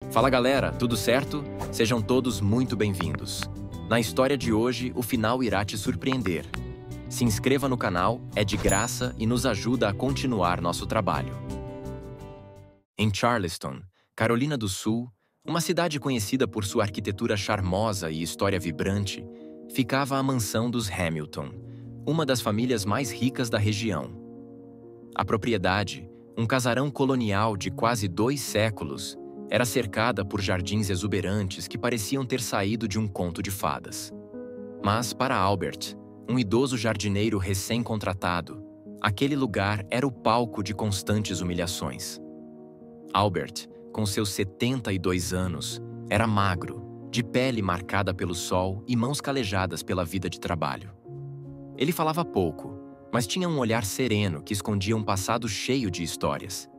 Fala galera, tudo certo? Sejam todos muito bem-vindos. Na história de hoje, o final irá te surpreender. Se inscreva no canal, é de graça e nos ajuda a continuar nosso trabalho. Em Charleston, Carolina do Sul, uma cidade conhecida por sua arquitetura charmosa e história vibrante, ficava a mansão dos Hamilton, uma das famílias mais ricas da região. A propriedade, um casarão colonial de quase 2 séculos, era cercada por jardins exuberantes que pareciam ter saído de um conto de fadas. Mas, para Albert, um idoso jardineiro recém-contratado, aquele lugar era o palco de constantes humilhações. Albert, com seus 72 anos, era magro, de pele marcada pelo sol e mãos calejadas pela vida de trabalho. Ele falava pouco, mas tinha um olhar sereno que escondia um passado cheio de histórias.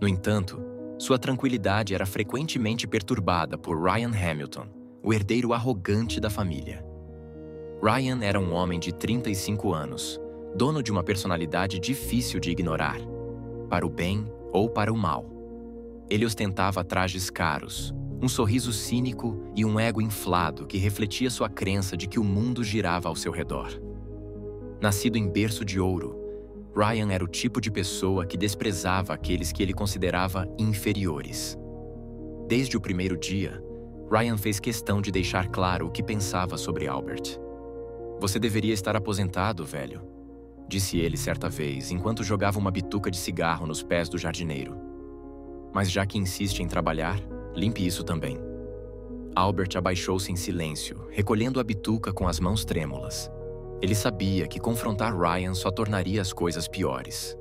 No entanto, sua tranquilidade era frequentemente perturbada por Ryan Hamilton, o herdeiro arrogante da família. Ryan era um homem de 35 anos, dono de uma personalidade difícil de ignorar, para o bem ou para o mal. Ele ostentava trajes caros, um sorriso cínico e um ego inflado que refletia sua crença de que o mundo girava ao seu redor. Nascido em berço de ouro, Ryan era o tipo de pessoa que desprezava aqueles que ele considerava inferiores. Desde o primeiro dia, Ryan fez questão de deixar claro o que pensava sobre Albert. "Você deveria estar aposentado, velho", disse ele certa vez, enquanto jogava uma bituca de cigarro nos pés do jardineiro. "Mas já que insiste em trabalhar, limpe isso também." Albert abaixou-se em silêncio, recolhendo a bituca com as mãos trêmulas. Ele sabia que confrontar Ryan só tornaria as coisas piores.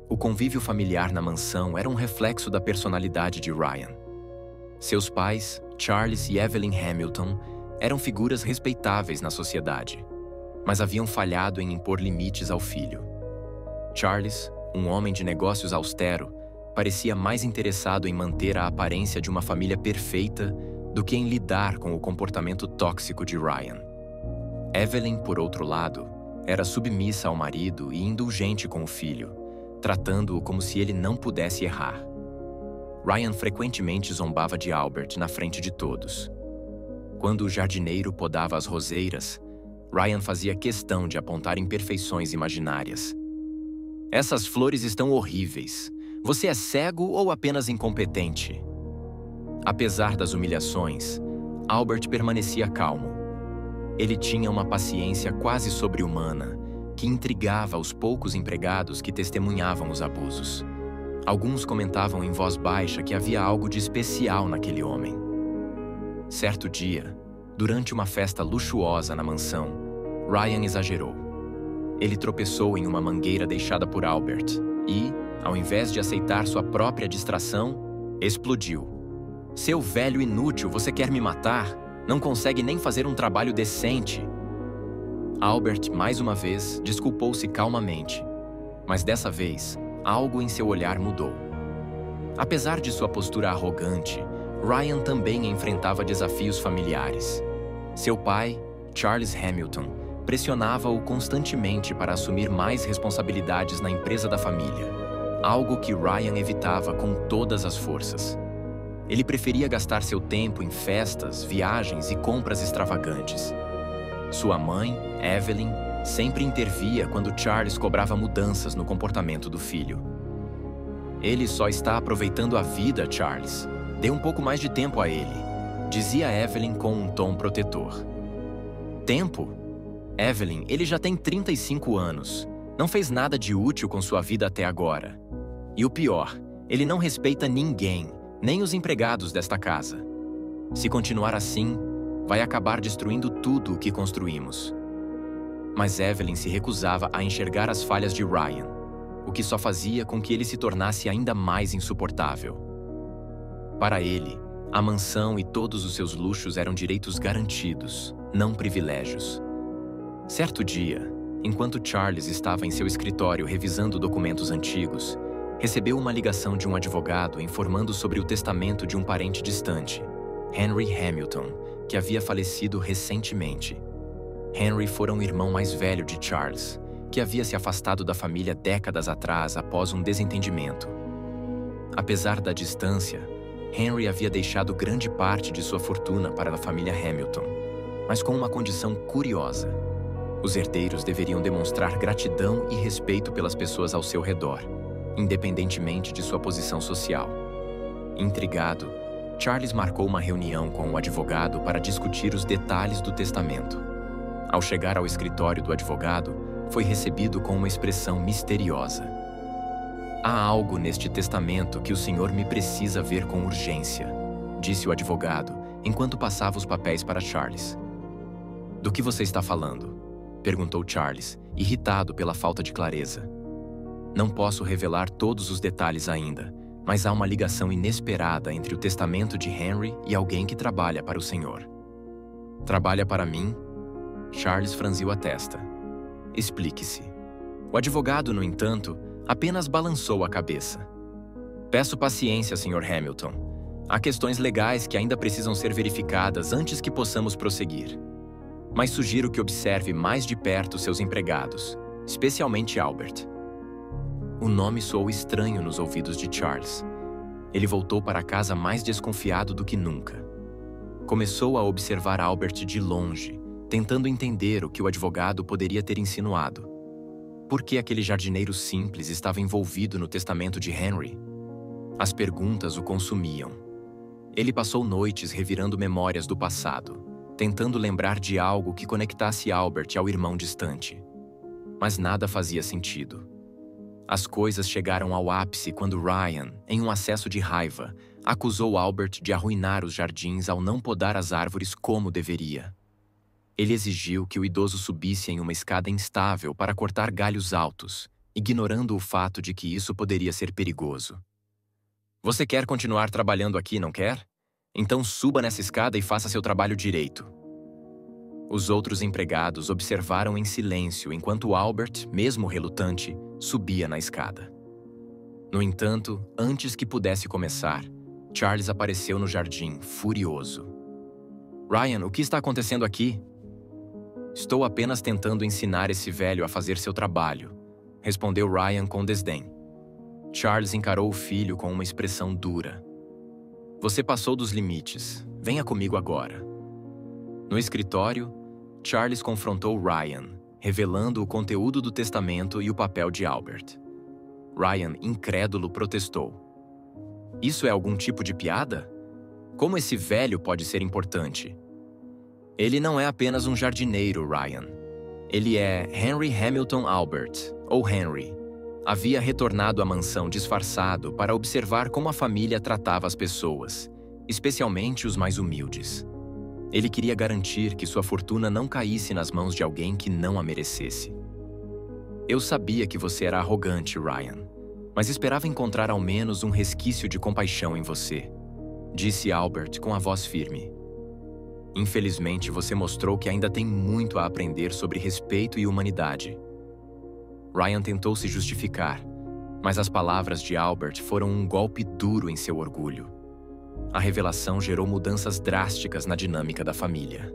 O convívio familiar na mansão era um reflexo da personalidade de Ryan. Seus pais, Charles e Evelyn Hamilton, eram figuras respeitáveis na sociedade, mas haviam falhado em impor limites ao filho. Charles, um homem de negócios austero, parecia mais interessado em manter a aparência de uma família perfeita do que em lidar com o comportamento tóxico de Ryan. Evelyn, por outro lado, era submissa ao marido e indulgente com o filho, tratando-o como se ele não pudesse errar. Ryan frequentemente zombava de Albert na frente de todos. Quando o jardineiro podava as roseiras, Ryan fazia questão de apontar imperfeições imaginárias. "Essas flores estão horríveis. Você é cego ou apenas incompetente?" Apesar das humilhações, Albert permanecia calmo. Ele tinha uma paciência quase sobre-humana, que intrigava os poucos empregados que testemunhavam os abusos. Alguns comentavam em voz baixa que havia algo de especial naquele homem. Certo dia, durante uma festa luxuosa na mansão, Ryan exagerou. Ele tropeçou em uma mangueira deixada por Albert e, ao invés de aceitar sua própria distração, explodiu. "Seu velho inútil, você quer me matar? Não consegue nem fazer um trabalho decente." Albert, mais uma vez, desculpou-se calmamente, mas dessa vez, algo em seu olhar mudou. Apesar de sua postura arrogante, Ryan também enfrentava desafios familiares. Seu pai, Charles Hamilton, pressionava-o constantemente para assumir mais responsabilidades na empresa da família, algo que Ryan evitava com todas as forças. Ele preferia gastar seu tempo em festas, viagens e compras extravagantes. Sua mãe, Evelyn, sempre intervia quando Charles cobrava mudanças no comportamento do filho. "Ele só está aproveitando a vida, Charles. Dê um pouco mais de tempo a ele", dizia Evelyn com um tom protetor. "Tempo? Evelyn, ele já tem 35 anos. Não fez nada de útil com sua vida até agora. E o pior, ele não respeita ninguém, nem os empregados desta casa. Se continuar assim, vai acabar destruindo tudo o que construímos." Mas Evelyn se recusava a enxergar as falhas de Ryan, o que só fazia com que ele se tornasse ainda mais insuportável. Para ele, a mansão e todos os seus luxos eram direitos garantidos, não privilégios. Certo dia, enquanto Charles estava em seu escritório revisando documentos antigos, recebeu uma ligação de um advogado informando sobre o testamento de um parente distante, Henry Hamilton, que havia falecido recentemente. Henry fora um irmão mais velho de Charles, que havia se afastado da família décadas atrás após um desentendimento. Apesar da distância, Henry havia deixado grande parte de sua fortuna para a família Hamilton, mas com uma condição curiosa. Os herdeiros deveriam demonstrar gratidão e respeito pelas pessoas ao seu redor, independentemente de sua posição social. Intrigado, Charles marcou uma reunião com o advogado para discutir os detalhes do testamento. Ao chegar ao escritório do advogado, foi recebido com uma expressão misteriosa. "Há algo neste testamento que o senhor me precisa ver com urgência", disse o advogado, enquanto passava os papéis para Charles. "Do que você está falando?", perguntou Charles, irritado pela falta de clareza. "Não posso revelar todos os detalhes ainda, mas há uma ligação inesperada entre o testamento de Henry e alguém que trabalha para o senhor." "Trabalha para mim?", Charles franziu a testa. "Explique-se." O advogado, no entanto, apenas balançou a cabeça. "Peço paciência, Sr. Hamilton. Há questões legais que ainda precisam ser verificadas antes que possamos prosseguir. Mas sugiro que observe mais de perto seus empregados, especialmente Albert." O nome soou estranho nos ouvidos de Charles. Ele voltou para casa mais desconfiado do que nunca. Começou a observar Albert de longe, tentando entender o que o advogado poderia ter insinuado. Por que aquele jardineiro simples estava envolvido no testamento de Henry? As perguntas o consumiam. Ele passou noites revirando memórias do passado, tentando lembrar de algo que conectasse Albert ao irmão distante. Mas nada fazia sentido. As coisas chegaram ao ápice quando Ryan, em um acesso de raiva, acusou Albert de arruinar os jardins ao não podar as árvores como deveria. Ele exigiu que o idoso subisse em uma escada instável para cortar galhos altos, ignorando o fato de que isso poderia ser perigoso. "Você quer continuar trabalhando aqui, não quer? Então suba nessa escada e faça seu trabalho direito." Os outros empregados observaram em silêncio enquanto Albert, mesmo relutante, subia na escada. No entanto, antes que pudesse começar, Charles apareceu no jardim, furioso. "Ryan, o que está acontecendo aqui?" "Estou apenas tentando ensinar esse velho a fazer seu trabalho", respondeu Ryan com desdém. Charles encarou o filho com uma expressão dura. "Você passou dos limites. Venha comigo agora." No escritório, Charles confrontou Ryan, revelando o conteúdo do testamento e o papel de Albert. Ryan, incrédulo, protestou. "Isso é algum tipo de piada? Como esse velho pode ser importante?" "Ele não é apenas um jardineiro, Ryan. Ele é Henry Hamilton Albert, ou Henry. Havia retornado à mansão disfarçado para observar como a família tratava as pessoas, especialmente os mais humildes. Ele queria garantir que sua fortuna não caísse nas mãos de alguém que não a merecesse. Eu sabia que você era arrogante, Ryan, mas esperava encontrar ao menos um resquício de compaixão em você", disse Albert com a voz firme. "Infelizmente, você mostrou que ainda tem muito a aprender sobre respeito e humanidade." Ryan tentou se justificar, mas as palavras de Albert foram um golpe duro em seu orgulho. A revelação gerou mudanças drásticas na dinâmica da família.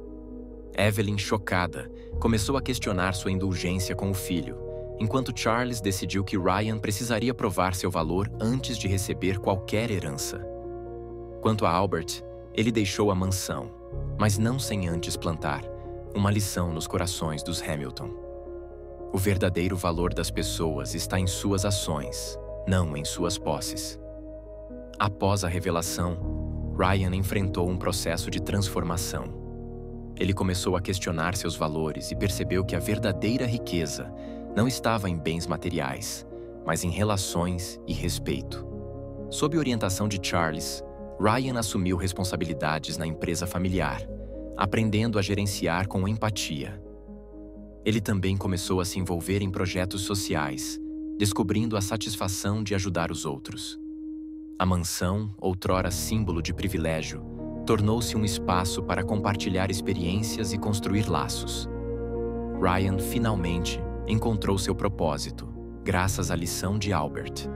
Evelyn, chocada, começou a questionar sua indulgência com o filho, enquanto Charles decidiu que Ryan precisaria provar seu valor antes de receber qualquer herança. Quanto a Albert, ele deixou a mansão, mas não sem antes plantar uma lição nos corações dos Hamilton. O verdadeiro valor das pessoas está em suas ações, não em suas posses. Após a revelação, Ryan enfrentou um processo de transformação. Ele começou a questionar seus valores e percebeu que a verdadeira riqueza não estava em bens materiais, mas em relações e respeito. Sob orientação de Charles, Ryan assumiu responsabilidades na empresa familiar, aprendendo a gerenciar com empatia. Ele também começou a se envolver em projetos sociais, descobrindo a satisfação de ajudar os outros. A mansão, outrora símbolo de privilégio, tornou-se um espaço para compartilhar experiências e construir laços. Ryan finalmente encontrou seu propósito, graças à lição de Albert.